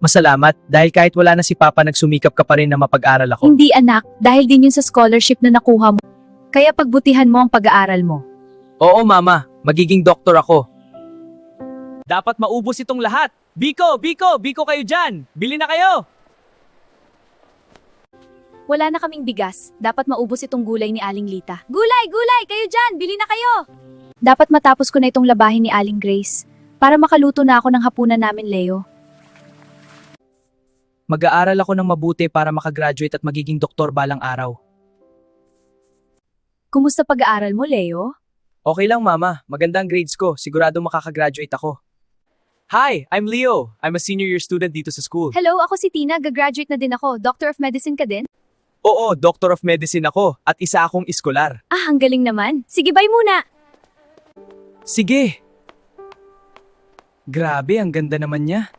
Masalamat, dahil kahit wala na si Papa nagsumikap ka pa rin na mapag-aral ako. Hindi anak, dahil din yun sa scholarship na nakuha mo. Kaya pagbutihan mo ang pag-aaral mo. Oo mama, magiging doktor ako. Dapat maubos itong lahat. Biko kayo dyan! Bili na kayo! Wala na kaming bigas. Dapat maubos itong gulay ni Aling Lita. Gulay! Gulay! Kayo dyan! Bili na kayo! Dapat matapos ko na itong labahin ni Aling Grace para makaluto na ako ng hapunan namin, Leo. Mag-aaral ako ng mabuti para makagraduate at magiging doktor balang araw. Kumusta pag-aaral mo, Leo? Okay lang mama, maganda ang grades ko. Sigurado makakagraduate ako. Hi, I'm Leo. I'm a senior year student dito sa school. Hello, ako si Tina. Gagraduate na din ako. Doctor of Medicine ka din? Oo, Doctor of Medicine ako at isa akong iskolar. Ah, ang galing naman. Sige, bye muna. Sige! Grabe, ang ganda naman niya.